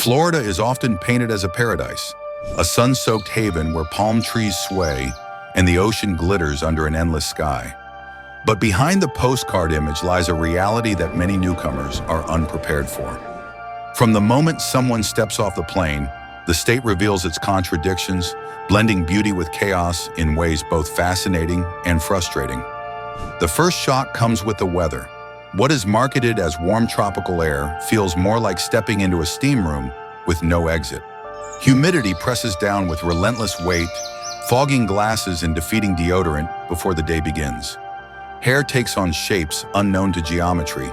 Florida is often painted as a paradise, a sun-soaked haven where palm trees sway and the ocean glitters under an endless sky. But behind the postcard image lies a reality that many newcomers are unprepared for. From the moment someone steps off the plane, the state reveals its contradictions, blending beauty with chaos in ways both fascinating and frustrating. The first shock comes with the weather. What is marketed as warm tropical air feels more like stepping into a steam room with no exit. Humidity presses down with relentless weight, fogging glasses and defeating deodorant before the day begins. Hair takes on shapes unknown to geometry,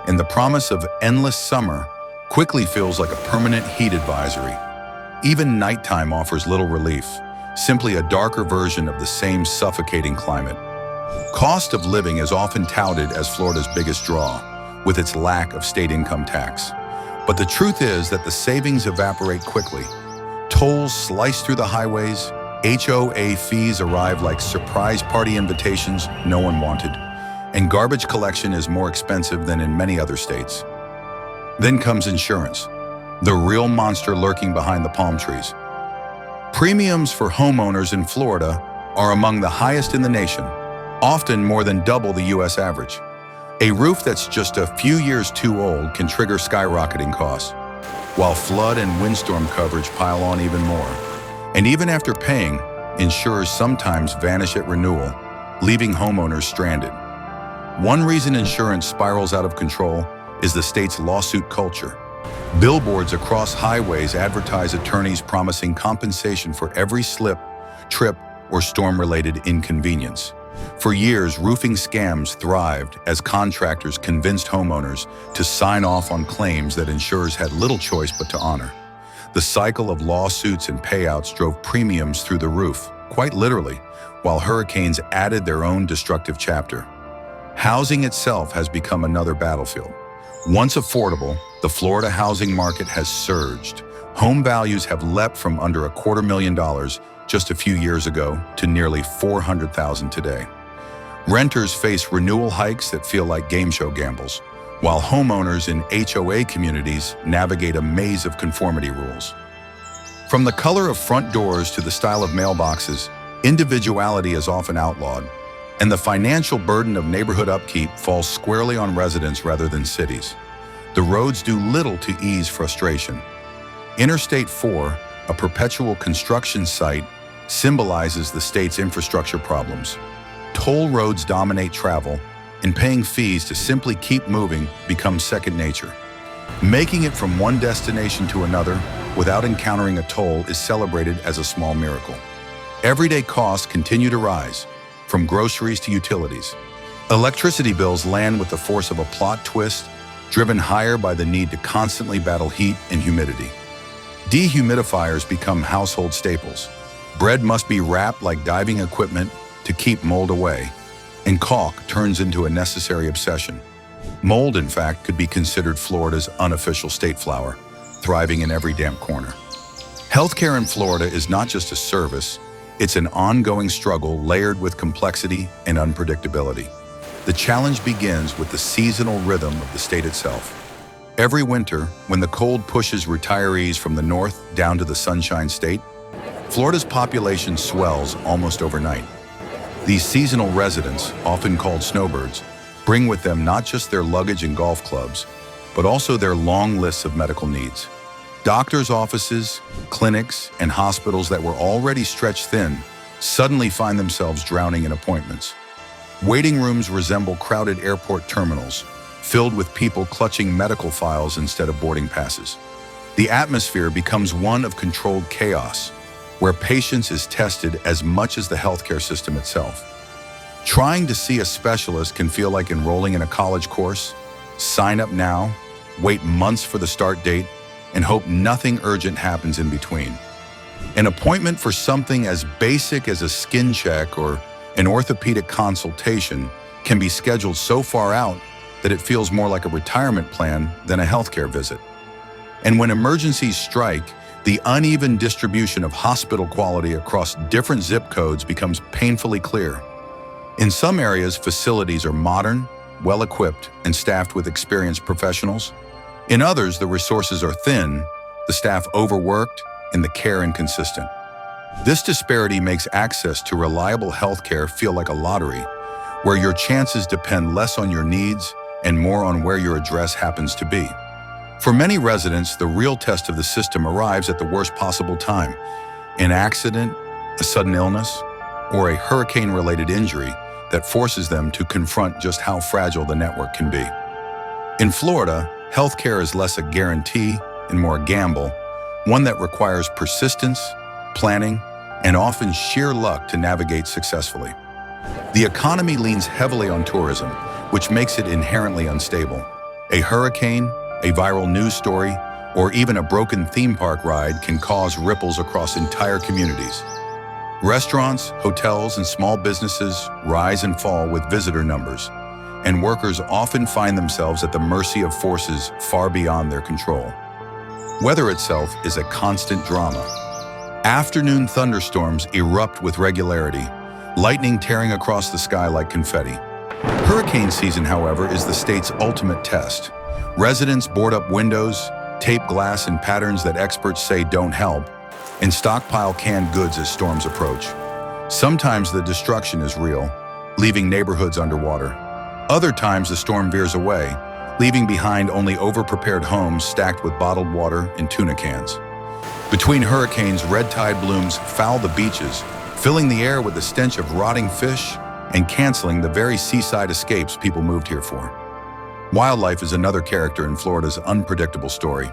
and the promise of endless summer quickly feels like a permanent heat advisory. Even nighttime offers little relief, simply a darker version of the same suffocating climate. Cost of living is often touted as Florida's biggest draw, with its lack of state income tax. But the truth is that the savings evaporate quickly. Tolls slice through the highways, HOA fees arrive like surprise party invitations no one wanted, and garbage collection is more expensive than in many other states. Then comes insurance, the real monster lurking behind the palm trees. Premiums for homeowners in Florida are among the highest in the nation, often more than double the US average. A roof that's just a few years too old can trigger skyrocketing costs, while flood and windstorm coverage pile on even more. And even after paying, insurers sometimes vanish at renewal, leaving homeowners stranded. One reason insurance spirals out of control is the state's lawsuit culture. Billboards across highways advertise attorneys promising compensation for every slip, trip, or storm-related inconvenience. For years, roofing scams thrived as contractors convinced homeowners to sign off on claims that insurers had little choice but to honor. The cycle of lawsuits and payouts drove premiums through the roof, quite literally, while hurricanes added their own destructive chapter. Housing itself has become another battlefield. Once affordable, the Florida housing market has surged. Home values have leapt from under $250,000 just a few years ago to nearly $400,000 today. Renters face renewal hikes that feel like game show gambles, while homeowners in HOA communities navigate a maze of conformity rules. From the color of front doors to the style of mailboxes, individuality is often outlawed, and the financial burden of neighborhood upkeep falls squarely on residents rather than cities. The roads do little to ease frustration. Interstate 4, a perpetual construction site, symbolizes the state's infrastructure problems. Toll roads dominate travel, and paying fees to simply keep moving becomes second nature. Making it from one destination to another without encountering a toll is celebrated as a small miracle. Everyday costs continue to rise, from groceries to utilities. Electricity bills land with the force of a plot twist, driven higher by the need to constantly battle heat and humidity. Dehumidifiers become household staples. Bread must be wrapped like diving equipment to keep mold away, and caulk turns into a necessary obsession. Mold, in fact, could be considered Florida's unofficial state flower, thriving in every damp corner. Healthcare in Florida is not just a service, it's an ongoing struggle layered with complexity and unpredictability. The challenge begins with the seasonal rhythm of the state itself. Every winter, when the cold pushes retirees from the north down to the Sunshine State, Florida's population swells almost overnight. These seasonal residents, often called snowbirds, bring with them not just their luggage and golf clubs, but also their long lists of medical needs. Doctors' offices, clinics, and hospitals that were already stretched thin suddenly find themselves drowning in appointments. Waiting rooms resemble crowded airport terminals, filled with people clutching medical files instead of boarding passes. The atmosphere becomes one of controlled chaos, where patience is tested as much as the healthcare system itself. Trying to see a specialist can feel like enrolling in a college course. Sign up now, wait months for the start date, and hope nothing urgent happens in between. An appointment for something as basic as a skin check or an orthopedic consultation can be scheduled so far out that it feels more like a retirement plan than a healthcare visit. And when emergencies strike, the uneven distribution of hospital quality across different zip codes becomes painfully clear. In some areas, facilities are modern, well-equipped, and staffed with experienced professionals. In others, the resources are thin, the staff overworked, and the care inconsistent. This disparity makes access to reliable healthcare feel like a lottery, where your chances depend less on your needs and more on where your address happens to be. For many residents, the real test of the system arrives at the worst possible time: an accident, a sudden illness, or a hurricane-related injury that forces them to confront just how fragile the network can be. In Florida, healthcare is less a guarantee and more a gamble, one that requires persistence, planning, and often sheer luck to navigate successfully. The economy leans heavily on tourism, which makes it inherently unstable. A hurricane, a viral news story, or even a broken theme park ride can cause ripples across entire communities. Restaurants, hotels, and small businesses rise and fall with visitor numbers, and workers often find themselves at the mercy of forces far beyond their control. Weather itself is a constant drama. Afternoon thunderstorms erupt with regularity, lightning tearing across the sky like confetti. Hurricane season, however, is the state's ultimate test. Residents board up windows, tape glass in patterns that experts say don't help, and stockpile canned goods as storms approach. Sometimes the destruction is real, leaving neighborhoods underwater. Other times the storm veers away, leaving behind only over-prepared homes stacked with bottled water and tuna cans. Between hurricanes, red tide blooms foul the beaches, filling the air with the stench of rotting fish and canceling the very seaside escapes people moved here for. Wildlife is another character in Florida's unpredictable story.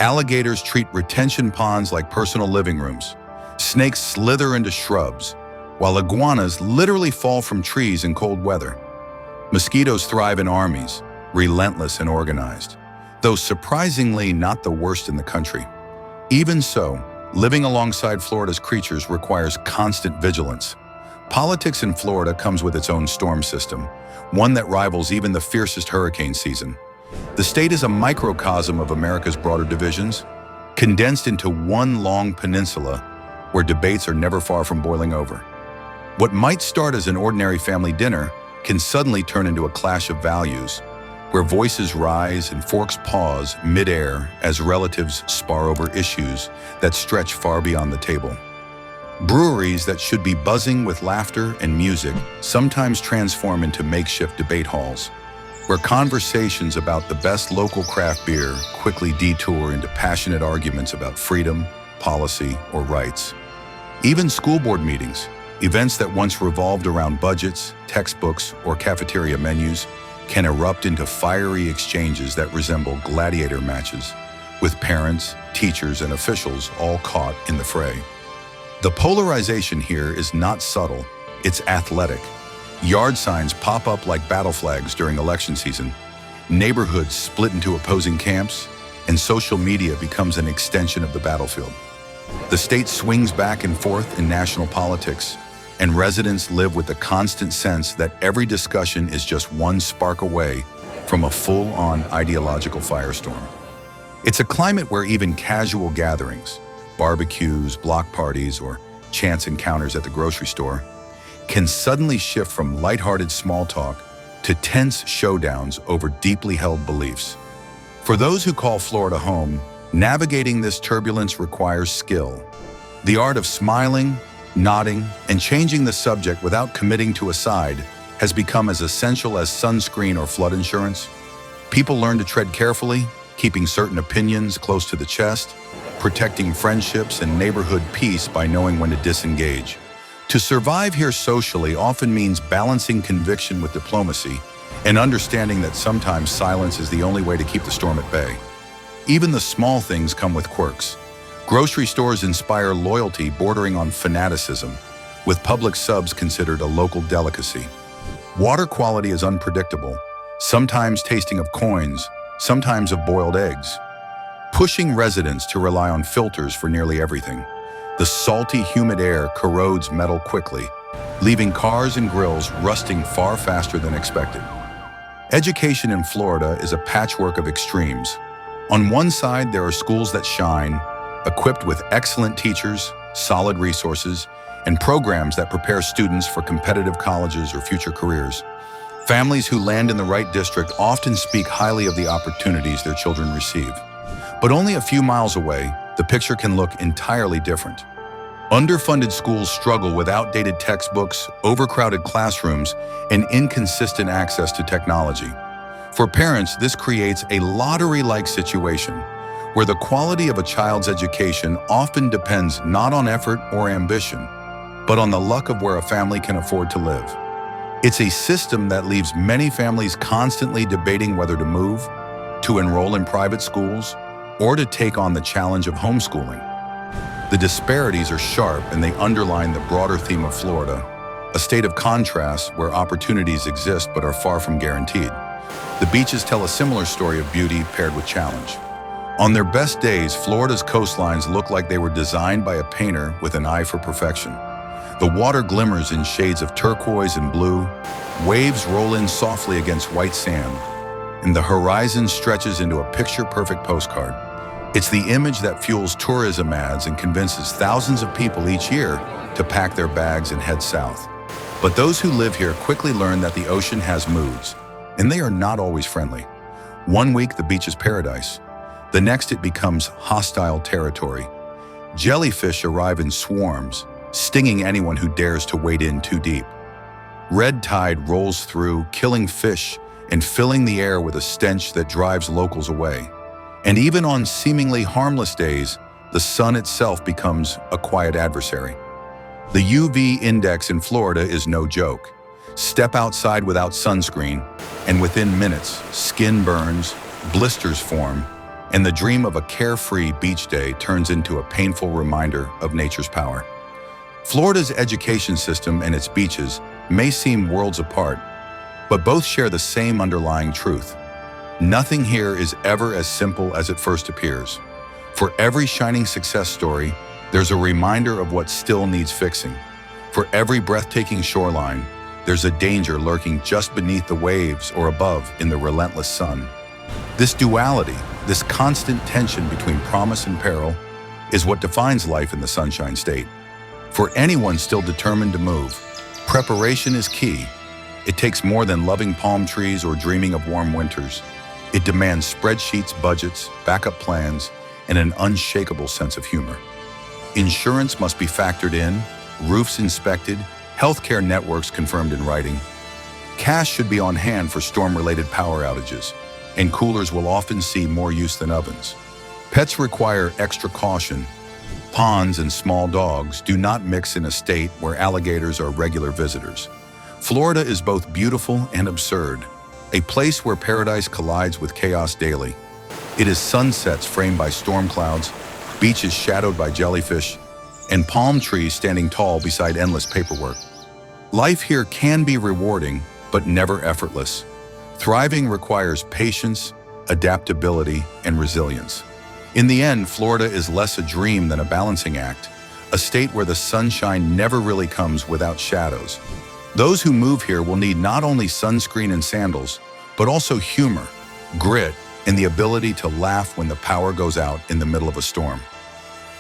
Alligators treat retention ponds like personal living rooms. Snakes slither into shrubs, while iguanas literally fall from trees in cold weather. Mosquitoes thrive in armies, relentless and organized, though surprisingly not the worst in the country. Even so, living alongside Florida's creatures requires constant vigilance. Politics in Florida comes with its own storm system, one that rivals even the fiercest hurricane season. The state is a microcosm of America's broader divisions, condensed into one long peninsula where debates are never far from boiling over. What might start as an ordinary family dinner can suddenly turn into a clash of values, where voices rise and forks pause mid-air as relatives spar over issues that stretch far beyond the table. Breweries that should be buzzing with laughter and music sometimes transform into makeshift debate halls, where conversations about the best local craft beer quickly detour into passionate arguments about freedom, policy, or rights. Even school board meetings, events that once revolved around budgets, textbooks, or cafeteria menus, can erupt into fiery exchanges that resemble gladiator matches, with parents, teachers, and officials all caught in the fray. The polarization here is not subtle, it's athletic. Yard signs pop up like battle flags during election season, neighborhoods split into opposing camps, and social media becomes an extension of the battlefield. The state swings back and forth in national politics, and residents live with the constant sense that every discussion is just one spark away from a full-on ideological firestorm. It's a climate where even casual gatherings, barbecues, block parties, or chance encounters at the grocery store, can suddenly shift from lighthearted small talk to tense showdowns over deeply held beliefs. For those who call Florida home, navigating this turbulence requires skill. The art of smiling, nodding, and changing the subject without committing to a side has become as essential as sunscreen or flood insurance. People learn to tread carefully, keeping certain opinions close to the chest, protecting friendships and neighborhood peace by knowing when to disengage. To survive here socially often means balancing conviction with diplomacy and understanding that sometimes silence is the only way to keep the storm at bay. Even the small things come with quirks. Grocery stores inspire loyalty bordering on fanaticism, with public subs considered a local delicacy. Water quality is unpredictable, sometimes tasting of coins, sometimes of boiled eggs, pushing residents to rely on filters for nearly everything. The salty, humid air corrodes metal quickly, leaving cars and grills rusting far faster than expected. Education in Florida is a patchwork of extremes. On one side, there are schools that shine, equipped with excellent teachers, solid resources, and programs that prepare students for competitive colleges or future careers. Families who land in the right district often speak highly of the opportunities their children receive. But only a few miles away, the picture can look entirely different. Underfunded schools struggle with outdated textbooks, overcrowded classrooms, and inconsistent access to technology. For parents, this creates a lottery-like situation where the quality of a child's education often depends not on effort or ambition, but on the luck of where a family can afford to live. It's a system that leaves many families constantly debating whether to move, to enroll in private schools, or to take on the challenge of homeschooling. The disparities are sharp and they underline the broader theme of Florida, a state of contrast where opportunities exist but are far from guaranteed. The beaches tell a similar story of beauty paired with challenge. On their best days, Florida's coastlines look like they were designed by a painter with an eye for perfection. The water glimmers in shades of turquoise and blue, waves roll in softly against white sand, and the horizon stretches into a picture-perfect postcard. It's the image that fuels tourism ads and convinces thousands of people each year to pack their bags and head south. But those who live here quickly learn that the ocean has moods, and they are not always friendly. One week, the beach is paradise. The next, it becomes hostile territory. Jellyfish arrive in swarms, stinging anyone who dares to wade in too deep. Red tide rolls through, killing fish and filling the air with a stench that drives locals away. And even on seemingly harmless days, the sun itself becomes a quiet adversary. The UV index in Florida is no joke. Step outside without sunscreen, and within minutes, skin burns, blisters form, and the dream of a carefree beach day turns into a painful reminder of nature's power. Florida's education system and its beaches may seem worlds apart, but both share the same underlying truth. Nothing here is ever as simple as it first appears. For every shining success story, there's a reminder of what still needs fixing. For every breathtaking shoreline, there's a danger lurking just beneath the waves or above in the relentless sun. This duality, this constant tension between promise and peril, is what defines life in the Sunshine State. For anyone still determined to move, preparation is key. It takes more than loving palm trees or dreaming of warm winters. It demands spreadsheets, budgets, backup plans, and an unshakable sense of humor. Insurance must be factored in, roofs inspected, healthcare networks confirmed in writing. Cash should be on hand for storm-related power outages, and coolers will often see more use than ovens. Pets require extra caution. Ponds and small dogs do not mix in a state where alligators are regular visitors. Florida is both beautiful and absurd, a place where paradise collides with chaos daily. It is sunsets framed by storm clouds, beaches shadowed by jellyfish, and palm trees standing tall beside endless paperwork. Life here can be rewarding, but never effortless. Thriving requires patience, adaptability, and resilience. In the end, Florida is less a dream than a balancing act, a state where the sunshine never really comes without shadows. Those who move here will need not only sunscreen and sandals, but also humor, grit, and the ability to laugh when the power goes out in the middle of a storm.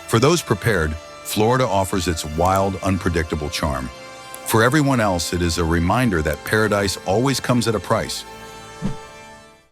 For those prepared, Florida offers its wild, unpredictable charm. For everyone else, it is a reminder that paradise always comes at a price.